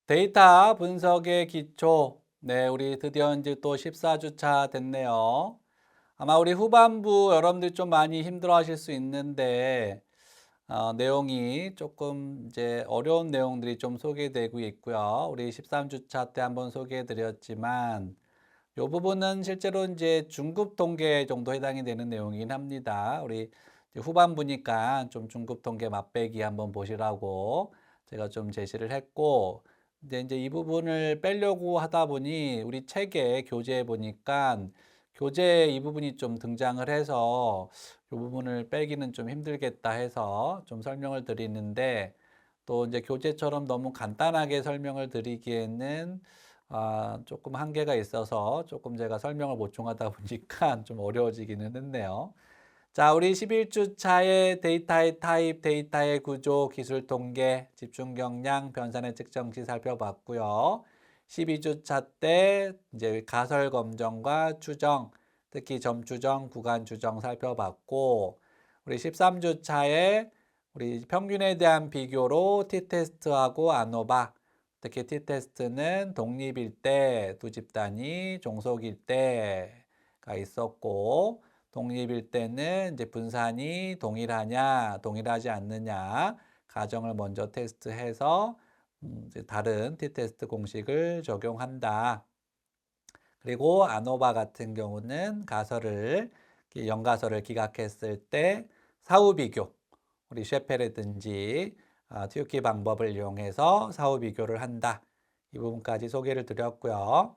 데이터 분석의 기초. 네, 우리 드디어 이제 또 14주차 됐네요. 아마 우리 후반부 여러분들 좀 많이 힘들어 하실 수 있는데, 내용이 조금 이제 어려운 내용들이 좀 소개되고 있고요. 우리 13주차 때 한번 소개해 드렸지만, 이 부분은 실제로 이제 중급 통계 정도 해당이 되는 내용이긴 합니다. 우리 이제 후반부니까 좀 중급 통계 맛배기 한번 보시라고 제가 좀 제시를 했고, 이제 이 부분을 빼려고 하다 보니 우리 책에 교재에 보니까 교재 이 부분이 좀 등장을 해서 이 부분을 빼기는 좀 힘들겠다 해서 좀 설명을 드리는데, 또 이제 교재처럼 너무 간단하게 설명을 드리기에는 조금 한계가 있어서 조금 제가 설명을 보충하다 보니까 좀 어려워지기는 했네요. 자, 우리 11주 차의 데이터의 타입, 데이터의 구조, 기술 통계, 집중 경량, 변산의 측정치 살펴봤고요. 12주 차 때 이제 가설 검정과 추정, 특히 점 추정, 구간 추정 살펴봤고, 우리 13주 차에 우리 평균에 대한 비교로 t-테스트하고 아노바, 특히 t-테스트는 독립일 때 두 집단이 종속일 때가 있었고, 독립일 때는 이제 분산이 동일하냐, 동일하지 않느냐 가정을 먼저 테스트해서 이제 다른 t-테스트 공식을 적용한다. 그리고 아노바 같은 경우는 가설을 연가설을 기각했을 때 사후 비교, 우리 셰페르든지 튜키 방법을 이용해서 사후 비교를 한다. 이 부분까지 소개를 드렸고요.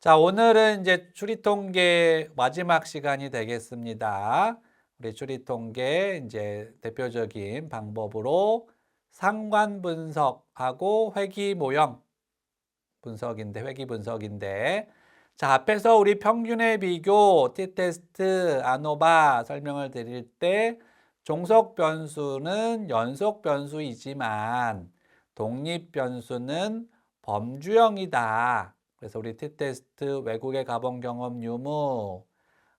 자, 오늘은 이제 추리통계 마지막 시간이 되겠습니다. 우리 추리통계 이제 대표적인 방법으로 상관 분석하고 회귀 모형 분석인데, 회귀 분석인데, 자, 앞에서 우리 평균의 비교, t-테스트, 아노바 설명을 드릴 때 종속 변수는 연속 변수이지만 독립 변수는 범주형이다. 그래서 우리 t-테스트 외국에 가본 경험 유무,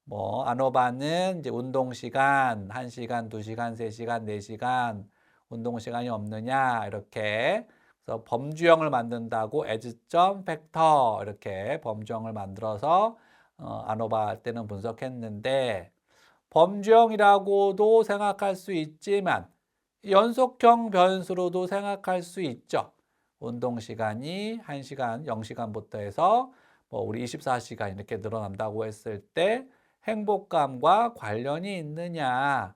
뭐 아노바는 이제 운동 시간, 1시간, 2시간, 3시간, 4시간 운동 시간이 없느냐 이렇게 그래서 범주형을 만든다고 as점 팩터 이렇게 범주형을 만들어서 아노바 할 때는 분석했는데 범주형이라고도 생각할 수 있지만 연속형 변수로도 생각할 수 있죠. 운동 시간이 1시간, 0시간부터 해서 뭐 우리 24시간 이렇게 늘어난다고 했을 때 행복감과 관련이 있느냐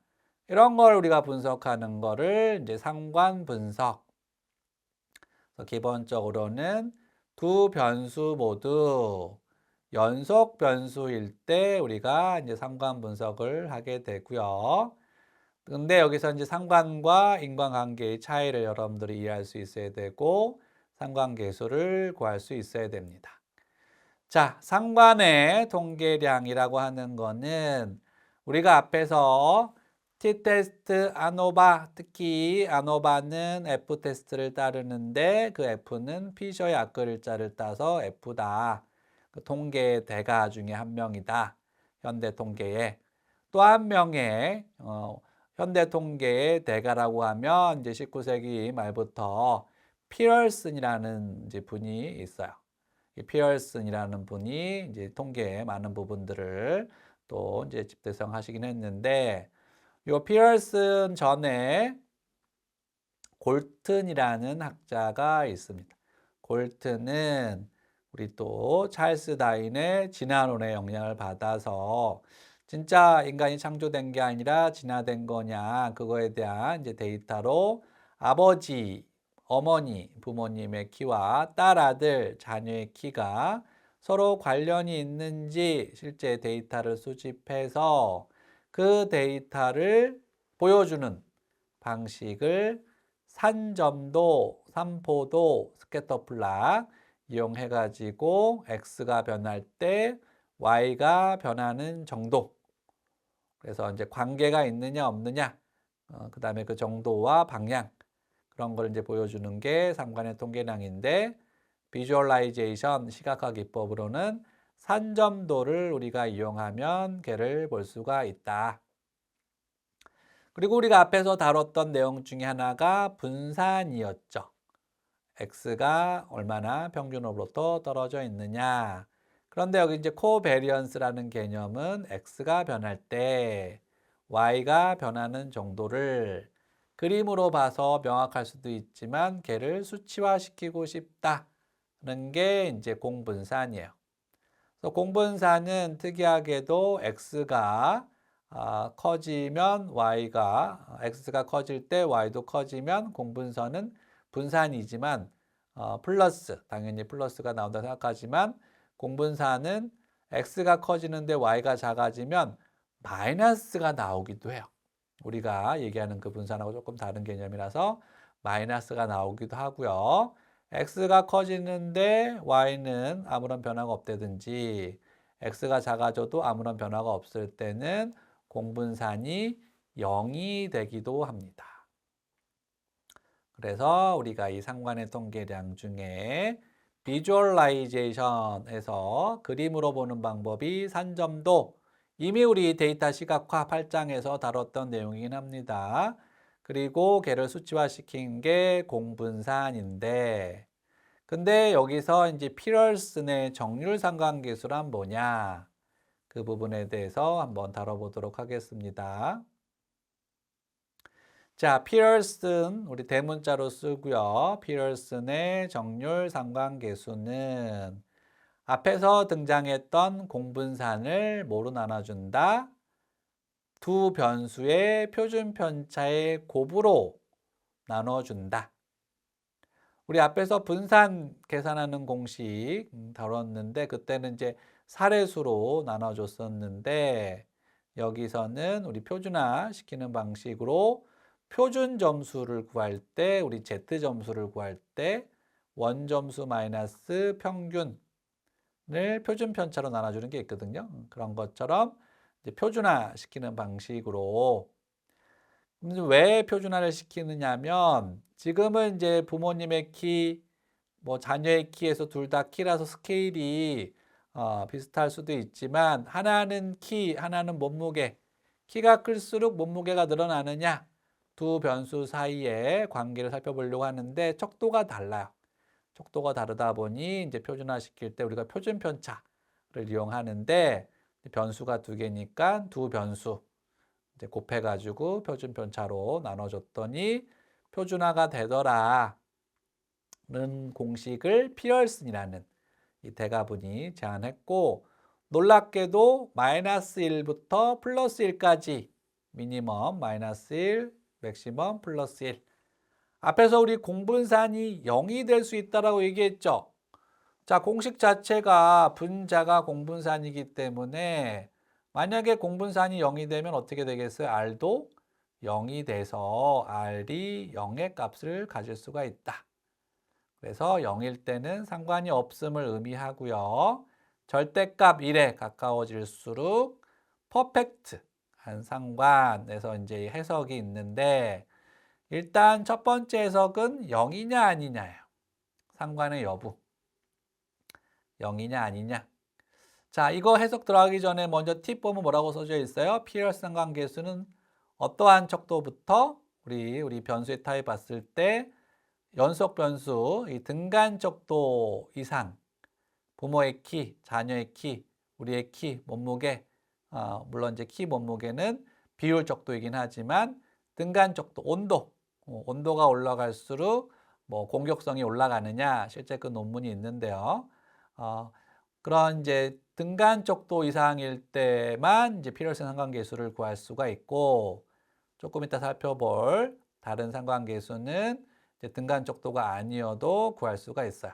이런 걸 우리가 분석하는 거를 이제 상관 분석. 기본적으로는 두 변수 모두 연속 변수일 때 우리가 이제 상관 분석을 하게 되고요. 근데 여기서 이제 상관과 인과관계의 차이를 여러분들이 이해할 수 있어야 되고 상관계수를 구할 수 있어야 됩니다. 자, 상관의 통계량이라고 하는 거는 우리가 앞에서 t-테스트, 아노바, 특히 아노바는 f-테스트를 따르는데 그 f는 피셔의 앞글자를 따서 f다. 그 통계의 대가 중에 한 명이다. 현대 통계의. 또 한 명의 현대 통계의 대가라고 하면 이제 19세기 말부터 피얼슨이라는 이제 분이 있어요. 이 피얼슨이라는 분이 이제 통계의 많은 부분들을 또 이제 집대성하시긴 했는데, 이 피얼슨 전에 골튼이라는 학자가 있습니다. 골튼은 우리 또 찰스 다윈의 진화론의 영향을 받아서 진짜 인간이 창조된 게 아니라 진화된 거냐 그거에 대한 이제 데이터로 아버지, 어머니, 부모님의 키와 딸, 아들, 자녀의 키가 서로 관련이 있는지 실제 데이터를 수집해서 그 데이터를 보여주는 방식을 산점도, 산포도, 스캐터 플락 이용해 가지고 x가 변할 때 y가 변하는 정도. 그래서 이제 관계가 있느냐 없느냐, 그다음에 그 정도와 방향 그런 걸 이제 보여주는 게 상관의 통계량인데 비주얼라이제이션 시각화 기법으로는 산점도를 우리가 이용하면 걔를 볼 수가 있다. 그리고 우리가 앞에서 다뤘던 내용 중에 하나가 분산이었죠. x가 얼마나 평균으로부터 떨어져 있느냐. 그런데 여기 이제 코베리언스라는 개념은 x가 변할 때 y가 변하는 정도를 그림으로 봐서 명확할 수도 있지만 걔를 수치화시키고 싶다는 게 이제 공분산이에요. 그래서 공분산은 특이하게도 x가 커지면 y가 x가 커질 때 y도 커지면 공분선은 분산이지만 플러스 당연히 플러스가 나온다 생각하지만 공분산은 x가 커지는데 y가 작아지면 마이너스가 나오기도 해요. 우리가 얘기하는 그 분산하고 조금 다른 개념이라서 마이너스가 나오기도 하고요. x가 커지는데 y는 아무런 변화가 없다든지 x가 작아져도 아무런 변화가 없을 때는 공분산이 0이 되기도 합니다. 그래서 우리가 이 상관의 통계량 중에 비주얼라이제이션에서 그림으로 보는 방법이 산점도 이미 우리 데이터 시각화 8장에서 다뤘던 내용이긴 합니다. 그리고 걔를 수치화시킨 게 공분산인데 근데 여기서 이제 피럴슨의 정률 상관계수란 뭐냐? 그 부분에 대해서 한번 다뤄보도록 하겠습니다. 자, 피럴슨 우리 대문자로 쓰고요. 피럴슨의 정률 상관계수는 앞에서 등장했던 공분산을 뭐로 나눠준다? 두 변수의 표준 편차의 곱으로 나눠준다. 우리 앞에서 분산 계산하는 공식 다뤘는데 그때는 이제 사례수로 나눠줬었는데 여기서는 우리 표준화 시키는 방식으로 표준 점수를 구할 때 우리 Z 점수를 구할 때 원점수 마이너스 평균을 표준 편차로 나눠주는 게 있거든요. 그런 것처럼 이제 표준화 시키는 방식으로 왜 표준화를 시키느냐면 지금은 이제 부모님의 키, 뭐 자녀의 키에서 둘 다 키라서 스케일이 비슷할 수도 있지만 하나는 키, 하나는 몸무게. 키가 클수록 몸무게가 늘어나느냐? 두 변수 사이의 관계를 살펴보려고 하는데 척도가 달라요. 척도가 다르다 보니 이제 표준화 시킬 때 우리가 표준 편차를 이용하는데 변수가 두 개니까 두 변수 이제 곱해가지고 표준 편차로 나눠줬더니 표준화가 되더라는 공식을 피럴슨이라는 이 대가분이 제안했고 놀랍게도 마이너스 1부터 플러스 1까지 미니멈 마이너스 1, 맥시멈 플러스 1 앞에서 우리 공분산이 0이 될 수 있다라고 얘기했죠. 자, 공식 자체가 분자가 공분산이기 때문에 만약에 공분산이 0이 되면 어떻게 되겠어요? R도 0이 돼서 R이 0의 값을 가질 수가 있다. 그래서 0일 때는 상관이 없음을 의미하고요. 절대값 1에 가까워질수록 퍼펙트한 상관에서 이제 해석이 있는데 일단 첫 번째 해석은 0이냐 아니냐예요. 상관의 여부. 0이냐 아니냐. 자, 이거 해석 들어가기 전에 먼저 팁 보면 뭐라고 써져 있어요? 피럴슨 관계수는 어떠한 척도부터 우리 변수의 타입 봤을 때 연속 변수, 이 등간 척도 이상, 부모의 키, 자녀의 키, 우리의 키, 몸무게, 물론 이제 키, 몸무게는 비율 척도이긴 하지만 등간 척도, 온도가 올라갈수록 뭐 공격성이 올라가느냐, 실제 그 논문이 있는데요. 그런 이제 등간 척도 이상일 때만 이제 피럴슨 상관계수를 구할 수가 있고 조금 이따 살펴볼 다른 상관계수는 이제 등간 척도가 아니어도 구할 수가 있어요.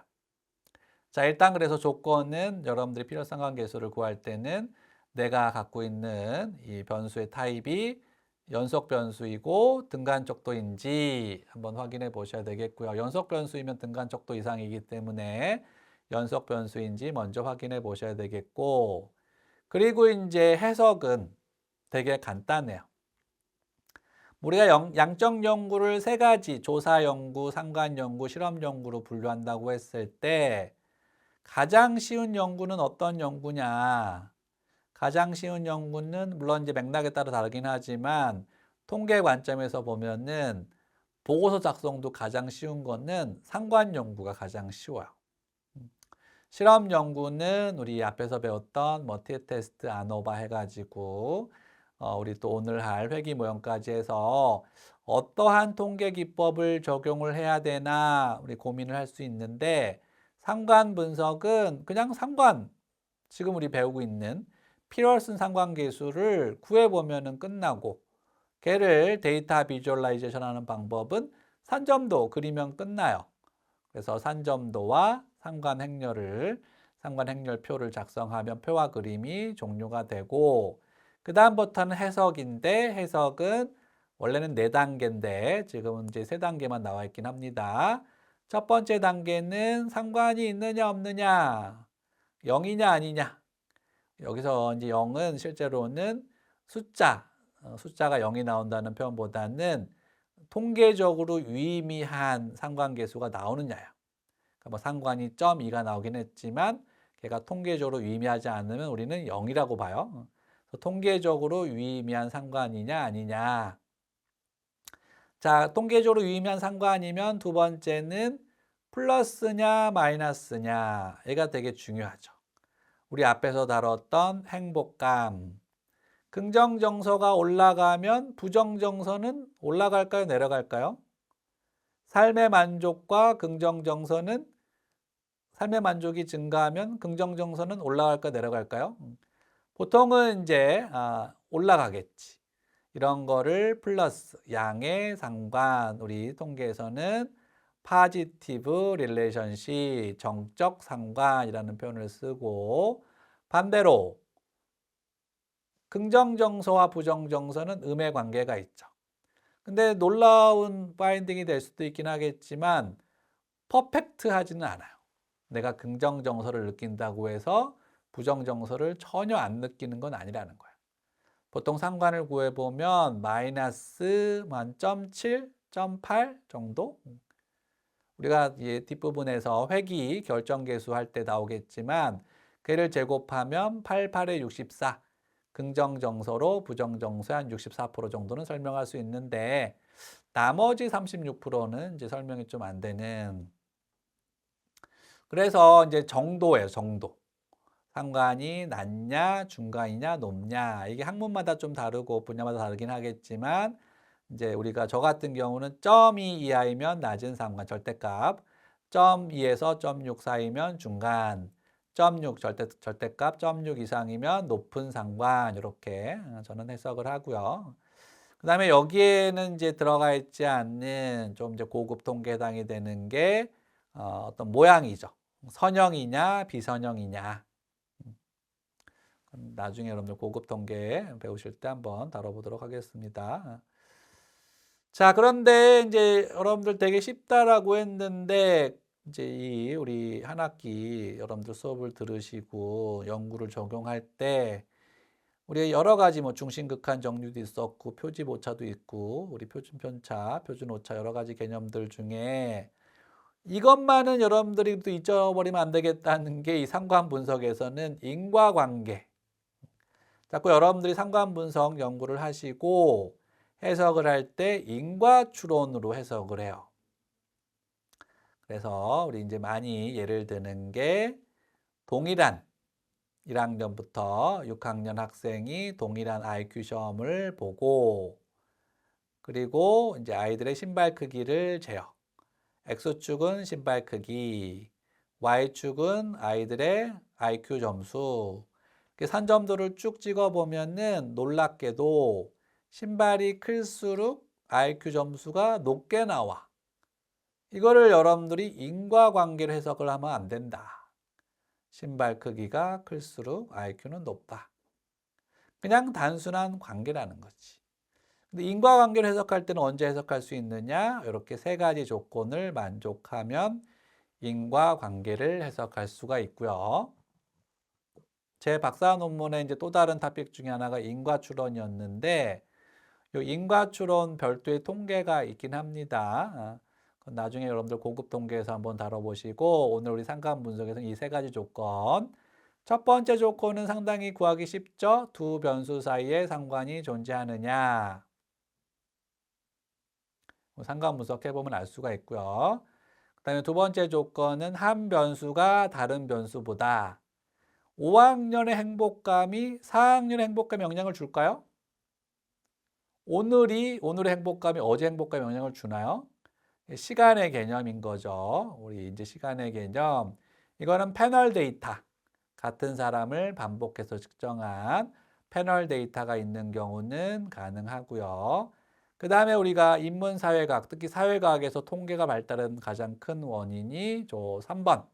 자, 일단 그래서 조건은 여러분들이 피럴슨 상관계수를 구할 때는 내가 갖고 있는 이 변수의 타입이 연속 변수이고 등간 척도인지 한번 확인해 보셔야 되겠고요. 연속 변수이면 등간 척도 이상이기 때문에 연속 변수인지 먼저 확인해 보셔야 되겠고 그리고 이제 해석은 되게 간단해요. 우리가 양적 연구를 세 가지 조사 연구, 상관 연구, 실험 연구로 분류한다고 했을 때 가장 쉬운 연구는 어떤 연구냐? 가장 쉬운 연구는 물론 이제 맥락에 따라 다르긴 하지만 통계 관점에서 보면은 보고서 작성도 가장 쉬운 거는 상관 연구가 가장 쉬워요. 실험 연구는 우리 앞에서 배웠던 멀티 테스트 아노바 해가지고 우리 또 오늘 할 회기 모형까지 해서 어떠한 통계 기법을 적용을 해야 되나 우리 고민을 할 수 있는데, 상관 분석은 그냥 상관, 지금 우리 배우고 있는 피어슨 상관계수를 구해보면 끝나고, 걔를 데이터 비주얼라이제이션 하는 방법은 산점도 그리면 끝나요. 그래서 산점도와 상관행렬표를 작성하면 표와 그림이 종료가 되고, 그 다음부터는 해석인데, 해석은 원래는 4단계인데 지금은 이제 3단계만 나와 있긴 합니다. 첫 번째 단계는 상관이 있느냐 없느냐, 0이냐 아니냐. 여기서 이제 0은 실제로는 숫자가 0이 나온다는 표현보다는 통계적으로 유의미한 상관계수가 나오느냐요. 그러니까 뭐 상관이 0.2가 나오긴 했지만 걔가 통계적으로 유의미하지 않으면 우리는 0이라고 봐요. 통계적으로 유의미한 상관이냐 아니냐. 자, 통계적으로 유의미한 상관이면 두 번째는 플러스냐 마이너스냐. 얘가 되게 중요하죠. 우리 앞에서 다뤘던 행복감. 긍정정서가 올라가면 부정정서는 올라갈까요? 내려갈까요? 삶의 만족과 긍정정서는, 삶의 만족이 증가하면 긍정정서는 올라갈까 내려갈까요? 보통은 이제 올라가겠지. 이런 거를 플러스, 양의 상관, 우리 통계에서는 파지티브 릴레이션십, 정적 상관이라는 표현을 쓰고, 반대로 긍정정서와 부정정서는 음의 관계가 있죠. 근데 놀라운 파인딩이 될 수도 있긴 하겠지만 퍼펙트하지는 않아요. 내가 긍정정서를 느낀다고 해서 부정정서를 전혀 안 느끼는 건 아니라는 거예요. 보통 상관을 구해보면 마이너스 0.7, 0.8 정도? 우리가 뒷부분에서 회기 결정계수 할 때 나오겠지만 걔를 제곱하면 8, 8에 64, 긍정정서로 부정정서의 한 64% 정도는 설명할 수 있는데, 나머지 36%는 이제 설명이 좀 안 되는. 그래서 이제 정도예요, 정도. 상관이 낮냐, 중간이냐, 높냐. 이게 학문마다 좀 다르고 분야마다 다르긴 하겠지만, 이제 우리가 저 같은 경우는 0.2 이하이면 낮은 상관, 절대값. 0.2에서 0.6 사이면 중간. 0.6 절대값, 0.6 이상이면 높은 상관. 이렇게 저는 해석을 하고요. 그 다음에 여기에는 이제 들어가 있지 않는 좀 이제 고급 통계에 해당이 되는 게 어떤 모양이죠. 선형이냐, 비선형이냐. 나중에 여러분들 고급 통계 배우실 때 한번 다뤄보도록 하겠습니다. 자, 그런데 이제 여러분들 되게 쉽다라고 했는데, 이제 이 우리 한 학기 여러분들 수업을 들으시고 연구를 적용할 때 우리 여러 가지 뭐 중심극한 정류도 있었고 표집 오차도 있고 우리 표준 편차, 표준 오차 여러 가지 개념들 중에 이것만은 여러분들이 또 잊어버리면 안 되겠다는 게 이 상관 분석에서는 인과관계. 자꾸 여러분들이 상관 분석 연구를 하시고 해석을 할 때 인과 추론으로 해석을 해요. 그래서 우리 이제 많이 예를 드는 게 동일한 1학년부터 6학년 학생이 동일한 IQ 시험을 보고, 그리고 이제 아이들의 신발 크기를 재요. X축은 신발 크기, Y축은 아이들의 IQ 점수. 산점도를 쭉 찍어보면은 놀랍게도 신발이 클수록 IQ 점수가 높게 나와. 이거를 여러분들이 인과관계로 해석을 하면 안 된다. 신발 크기가 클수록 IQ는 높다. 그냥 단순한 관계라는 거지. 근데 인과관계를 해석할 때는 언제 해석할 수 있느냐? 이렇게 3가지 조건을 만족하면 인과관계를 해석할 수가 있고요. 제 박사 논문의 이제 또 다른 토픽 중에 하나가 인과추론이었는데, 이 인과추론 별도의 통계가 있긴 합니다. 나중에 여러분들 고급 통계에서 한번 다뤄보시고, 오늘 우리 상관 분석에서는 이 3가지 조건. 첫 번째 조건은 상당히 구하기 쉽죠. 두 변수 사이에 상관이 존재하느냐. 상관 분석해 보면 알 수가 있고요. 그다음에 두 번째 조건은 한 변수가 다른 변수보다 5학년의 행복감이 4학년의 행복감에 영향을 줄까요? 오늘의 행복감이 어제 행복감에 영향을 주나요? 시간의 개념인 거죠. 우리 이제 시간의 개념. 이거는 패널 데이터. 같은 사람을 반복해서 측정한 패널 데이터가 있는 경우는 가능하고요. 그 다음에 우리가 인문사회과학, 특히 사회과학에서 통계가 발달한 가장 큰 원인이 3번.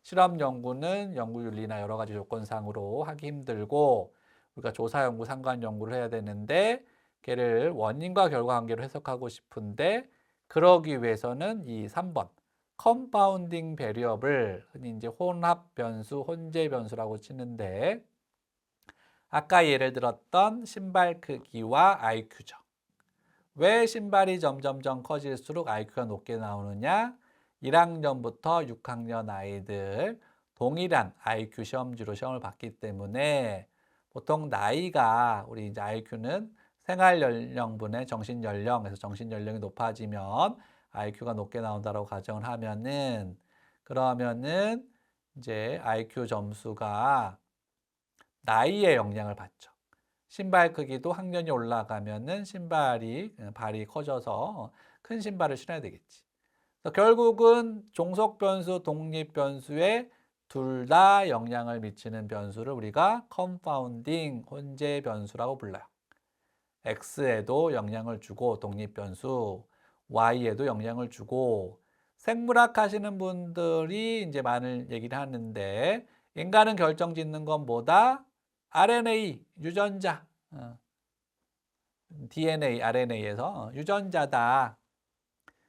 실험 연구는 연구윤리나 여러 가지 조건상으로 하기 힘들고 우리가 조사 연구, 상관 연구를 해야 되는데 걔를 원인과 결과 관계로 해석하고 싶은데 그러기 위해서는 이 3번 컴파운딩 베리어블, 흔히 이제 혼합 변수, 혼재 변수라고 치는데 아까 예를 들었던 신발 크기와 IQ죠. 왜 신발이 점점점 커질수록 IQ가 높게 나오느냐? 1학년부터 6학년 아이들 동일한 IQ 시험지로 시험을 봤기 때문에 보통 나이가 우리 이제 IQ는 생활 연령분의 정신 연령에서 정신 연령이 높아지면 IQ가 높게 나온다고 가정을 하면은 그러면은 이제 IQ 점수가 나이에 영향을 받죠. 신발 크기도 학년이 올라가면은 발이 커져서 큰 신발을 신어야 되겠지. 그래서 결국은 종속 변수, 독립 변수에 둘 다 영향을 미치는 변수를 우리가 컨파운딩 혼재 변수라고 불러요. X에도 영향을 주고 독립 변수, Y에도 영향을 주고 생물학 하시는 분들이 이제 많은 얘기를 하는데 인간은 결정짓는 건 뭐다? RNA, 유전자, DNA, RNA에서 유전자다.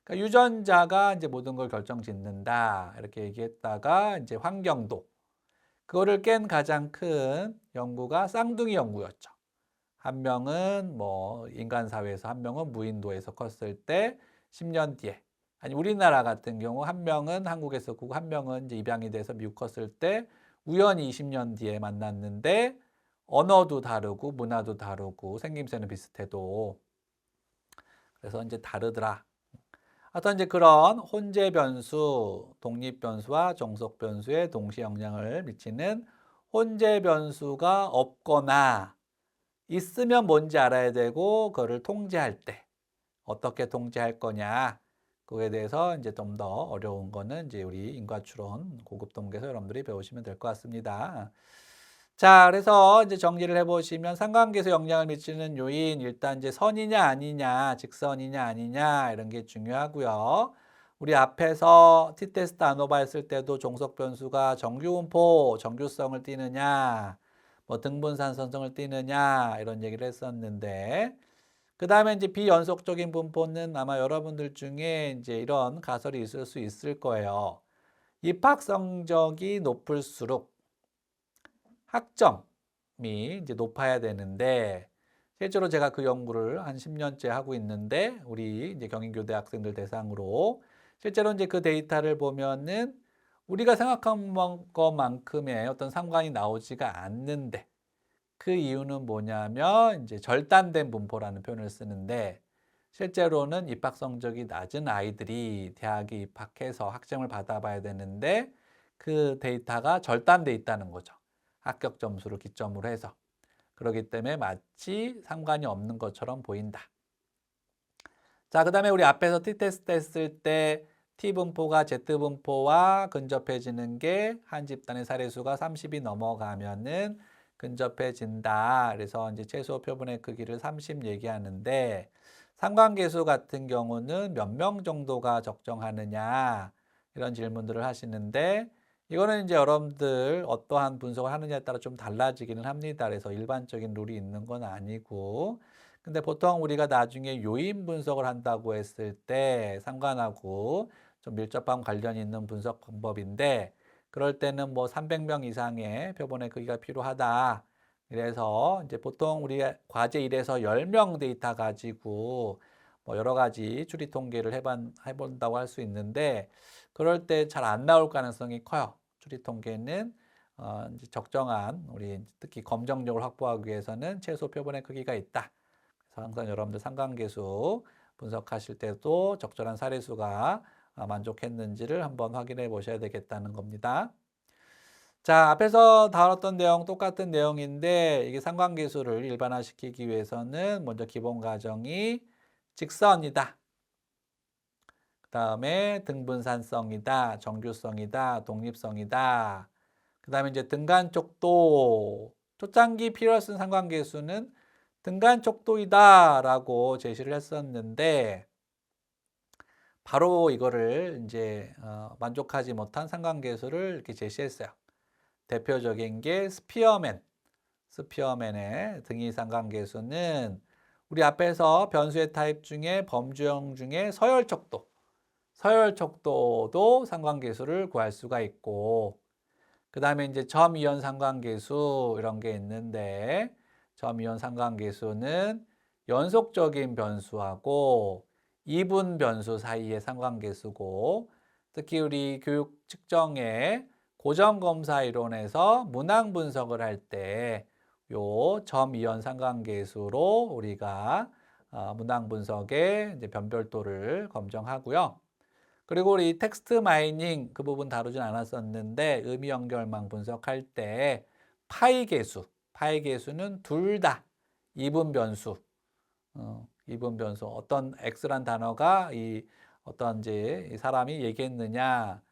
그러니까 유전자가 이제 모든 걸 결정짓는다. 이렇게 얘기했다가 이제 환경도. 그거를 깬 가장 큰 연구가 쌍둥이 연구였죠. 한 명은 뭐 인간 사회에서 한 명은 무인도에서 컸을 때 10년 뒤에 아니 우리나라 같은 경우 한 명은 한국에서 크고 한 명은 이제 입양이 돼서 미국 컸을 때 우연히 20년 뒤에 만났는데 언어도 다르고 문화도 다르고 생김새는 비슷해도 그래서 이제 다르더라. 하여튼 이제 그런 혼재 변수, 독립 변수와 종속 변수에 동시 영향을 미치는 혼재 변수가 없거나 있으면 뭔지 알아야 되고 그거를 통제할 때 어떻게 통제할 거냐 그거에 대해서 이제 좀 더 어려운 거는 이제 우리 인과추론 고급 동계에서 여러분들이 배우시면 될 것 같습니다. 자, 그래서 이제 정리를 해보시면 상관계에서 영향을 미치는 요인 일단 이제 선이냐 아니냐, 직선이냐 아니냐 이런 게 중요하고요. 우리 앞에서 t-테스트 안오바 했을 때도 종속 변수가 정규분포, 정규성을 띠느냐, 뭐 등분산선성을 띠느냐 이런 얘기를 했었는데 그 다음에 이제 비연속적인 분포는 아마 여러분들 중에 이제 이런 가설이 있을 수 있을 거예요. 입학 성적이 높을수록 학점이 이제 높아야 되는데 실제로 제가 그 연구를 한 10년째 하고 있는데 우리 이제 경인교대 학생들 대상으로 실제로 이제 그 데이터를 보면은 우리가 생각한 것만큼의 어떤 상관이 나오지가 않는데 그 이유는 뭐냐면 이제 절단된 분포라는 표현을 쓰는데 실제로는 입학 성적이 낮은 아이들이 대학에 입학해서 학점을 받아봐야 되는데 그 데이터가 절단돼 있다는 거죠. 합격 점수를 기점으로 해서. 그렇기 때문에 마치 상관이 없는 것처럼 보인다. 자, 그 다음에 우리 앞에서 t-테스트 했을 때 t분포가 z분포와 근접해지는 게 한 집단의 사례수가 30이 넘어가면은 근접해진다. 그래서 이제 최소 표본의 크기를 30 얘기하는데 상관계수 같은 경우는 몇 명 정도가 적정하느냐 이런 질문들을 하시는데 이거는 이제 여러분들 어떠한 분석을 하느냐에 따라 좀 달라지기는 합니다. 그래서 일반적인 룰이 있는 건 아니고 근데 보통 우리가 나중에 요인 분석을 한다고 했을 때 상관하고 좀 밀접한 관련이 있는 분석 방법인데 그럴 때는 뭐 300명 이상의 표본의 크기가 필요하다. 그래서 이제 보통 우리 과제 1에서 10명 데이터 가지고 뭐 여러 가지 추리 통계를 해본다고 할 수 있는데 그럴 때 잘 안 나올 가능성이 커요. 추리 통계는 이제 적정한 우리 특히 검정력을 확보하기 위해서는 최소 표본의 크기가 있다. 그래서 항상 여러분들 상관계수 분석하실 때도 적절한 사례수가 만족했는지를 한번 확인해 보셔야 되겠다는 겁니다. 자, 앞에서 다뤘던 내용 똑같은 내용인데 이게 상관계수를 일반화시키기 위해서는 먼저 기본 가정이 직선이다. 그 다음에 등분산성이다, 정규성이다, 독립성이다. 그 다음에 이제 등간쪽도, 초창기 피어슨 상관계수는 등간쪽도이다 라고 제시를 했었는데 바로 이거를 이제 만족하지 못한 상관계수를 이렇게 제시했어요. 대표적인 게 스피어맨의 등위 상관계수는 우리 앞에서 변수의 타입 중에 범주형 중에 서열척도도 상관계수를 구할 수가 있고, 그 다음에 이제 점이원 상관계수 이런 게 있는데, 점이원 상관계수는 연속적인 변수하고 이분 변수 사이의 상관계수고, 특히 우리 교육 측정의 고정검사 이론에서 문항 분석을 할 때 요 점이원 상관계수로 우리가 문항 분석의 이제 변별도를 검정하고요. 그리고 우리 텍스트 마이닝 그 부분 다루진 않았었는데 의미 연결망 분석할 때 파이 계수는 둘 다 이분 변수, 이분 변수 어떤 x란 단어가 어떤 이제 이 사람이 얘기했느냐,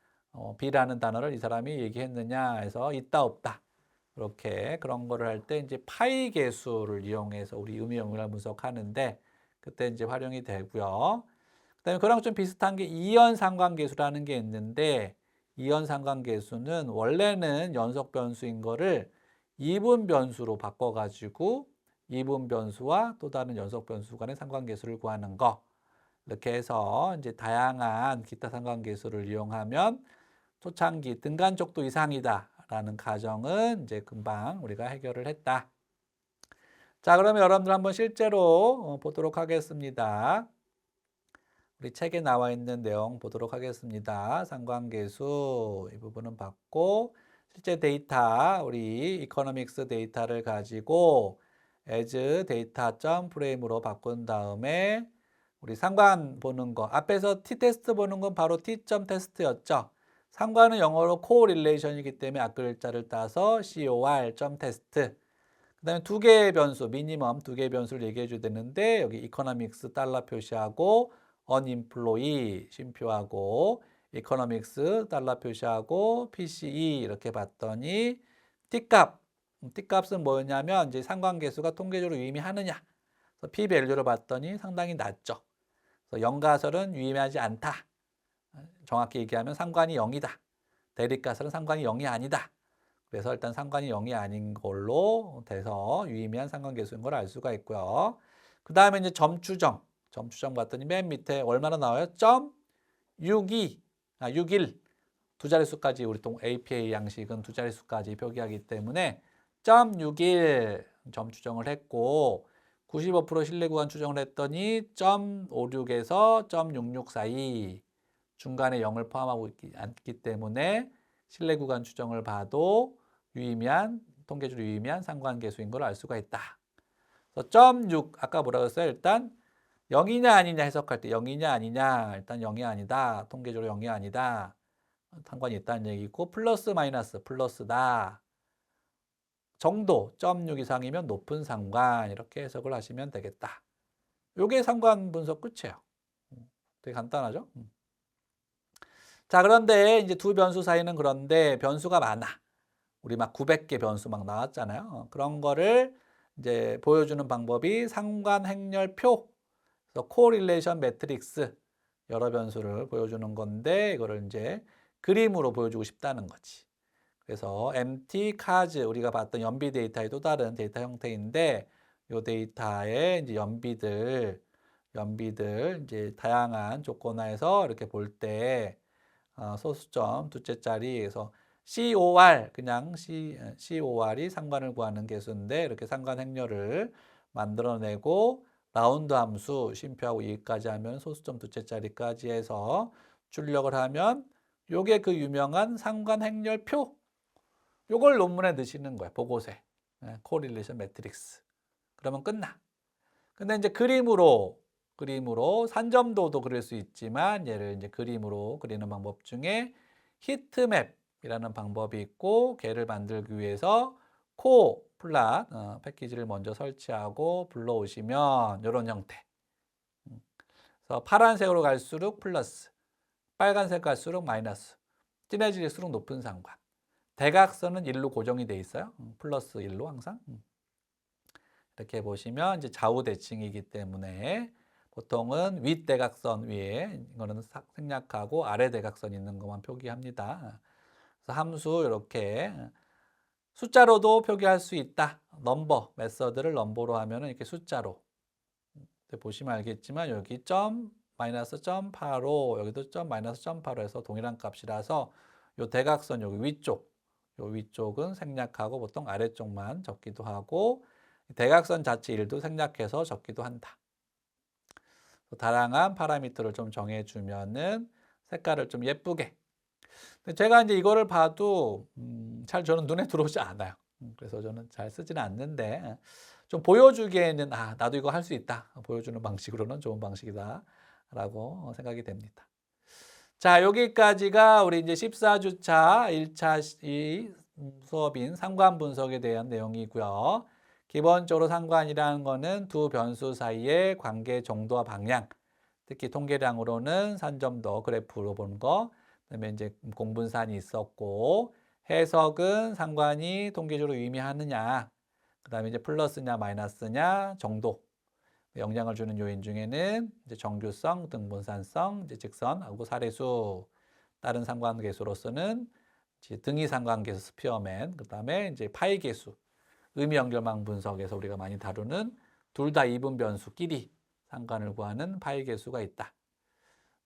b라는 단어를 이 사람이 얘기했느냐 해서 있다 없다 이렇게 그런 거를 할 때 이제 파이 계수를 이용해서 우리 의미 연결 분석하는데 그때 이제 활용이 되고요. 그다음에 그랑 좀 비슷한 게 이연 상관계수라는 게 있는데 이연 상관계수는 원래는 연속 변수인 거를 이분 변수로 바꿔가지고 이분 변수와 또 다른 연속 변수 간의 상관계수를 구하는 거. 이렇게 해서 이제 다양한 기타 상관계수를 이용하면 초창기 등간쪽도 이상이다라는 가정은 이제 금방 우리가 해결을 했다. 자, 그러면 여러분들 한번 실제로 보도록 하겠습니다. 우리 책에 나와 있는 내용 보도록 하겠습니다. 상관계수 이 부분은 봤고 실제 데이터 우리 이코노믹스 데이터를 가지고 as data.frame으로 바꾼 다음에 우리 상관 보는 거 앞에서 t-테스트 보는 건 바로 t.테스트였죠. 상관은 영어로 correlation이기 때문에 앞글자를 따서 cor.test. 그 다음에 두 개의 변수, 미니멈 두 개의 변수를 얘기해 줘야 되는데 여기 이코노믹스 달러 표시하고 unemployee 쉼표하고 economics 달러 표시하고 PCE 이렇게 봤더니 T값은 뭐였냐면 이제 상관계수가 통계적으로 유의미하느냐. 그래서 P 밸류를 봤더니 상당히 낮죠. 그래서 영가설은 유의미하지 않다. 정확히 얘기하면 상관이 0이다. 대립가설은 상관이 0이 아니다. 그래서 일단 상관이 0이 아닌 걸로 돼서 유의미한 상관계수인 걸 알 수가 있고요. 그 다음에 이제 점추정 봤더니 맨 밑에 얼마나 나와요? 61. 두 자릿수까지 우리 APA 양식은 두 자릿수까지 표기하기 때문에 0.61 점추정을 했고 95% 신뢰 구간 추정을 했더니 0.56에서 0.66 사이 중간에 0을 포함하고 있지 않기 때문에 신뢰 구간 추정을 봐도 통계적으로 유의미한 상관계수인 걸 알 수가 있다. 그래서 0.6 아까 뭐라고 했어요? 일단 0이냐 아니냐 해석할 때 0이냐 아니냐 일단 0이 아니다. 통계적으로 0이 아니다. 상관이 있다는 얘기고 플러스다. 정도 0.6 이상이면 높은 상관 이렇게 해석을 하시면 되겠다. 요게 상관 분석 끝이에요. 되게 간단하죠? 자, 그런데 이제 두 변수 사이는 그런데 변수가 많아. 우리 막 900개 변수 막 나왔잖아요. 그런 거를 이제 보여주는 방법이 상관행렬표, 그래서 코릴레이션 매트릭스 여러 변수를 보여주는 건데 이거를 이제 그림으로 보여주고 싶다는 거지. 그래서 MT, CARS 우리가 봤던 연비 데이터의 또 다른 데이터 형태인데 이 데이터의 이제 연비들 이제 다양한 조건하에서 이렇게 볼 때 소수점 두째 자리에서 COR 그냥 COR이 상관을 구하는 개수인데 이렇게 상관 행렬을 만들어내고 라운드 함수 쉼표하고 2까지 하면 소수점 두째 자리까지 해서 출력을 하면 요게 그 유명한 상관 행렬표 요걸 논문에 넣으시는 거예요. 보고서에. 코릴레이션 매트릭스. 그러면 끝나. 근데 이제 그림으로 그림으로 산점도도 그릴 수 있지만 얘를 이제 그림으로 그리는 방법 중에 히트맵이라는 방법이 있고 걔를 만들기 위해서 코 플랫 패키지를 먼저 설치하고 불러오시면 이런 형태. 그래서 파란색으로 갈수록 플러스, 빨간색 갈수록 마이너스, 진해질수록 높은 상관. 대각선은 1로 고정이 돼 있어요. 플러스 1로 항상. 이렇게 보시면 이제 좌우 대칭이기 때문에 보통은 윗 대각선 위에 이거는 생략하고 아래 대각선 있는 것만 표기합니다. 그래서 함수 이렇게 숫자로도 표기할 수 있다. 넘버 메서드를 넘버로 하면은 이렇게 숫자로 보시면 알겠지만 여기 점 마이너스 점 8호 여기도 점 마이너스 점 8호 해서 동일한 값이라서 요 대각선 여기 위쪽 요 위쪽은 생략하고 보통 아래쪽만 적기도 하고 대각선 자체 1도 생략해서 적기도 한다. 다양한 파라미터를 좀 정해주면은 색깔을 좀 예쁘게. 근데 제가 이제 이거를 봐도 잘 저는 눈에 들어오지 않아요. 그래서 저는 잘 쓰지는 않는데 좀 보여주기에는 나도 이거 할 수 있다. 보여주는 방식으로는 좋은 방식이다라고 생각이 됩니다. 자, 여기까지가 우리 이제 14주차 1차 수업인 상관 분석에 대한 내용이고요. 기본적으로 상관이라는 거는 두 변수 사이의 관계 정도와 방향, 특히 통계량으로는 산점도 그래프로 보는 거, 그다음에 이제 공분산이 있었고, 해석은 상관이 통계적으로 의미하느냐, 그다음에 이제 플러스냐 마이너스냐 정도, 영향을 주는 요인 중에는 이제 정규성, 등분산성, 이제 직선하고 사례수, 다른 상관계수로서는 이제 등위 상관계수 스피어맨, 그다음에 이제 파이 계수, 의미 연결망 분석에서 우리가 많이 다루는 둘 다 이분 변수끼리 상관을 구하는 파이 계수가 있다.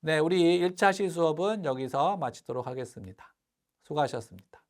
네, 우리 1차 시 수업은 여기서 마치도록 하겠습니다. 수고하셨습니다.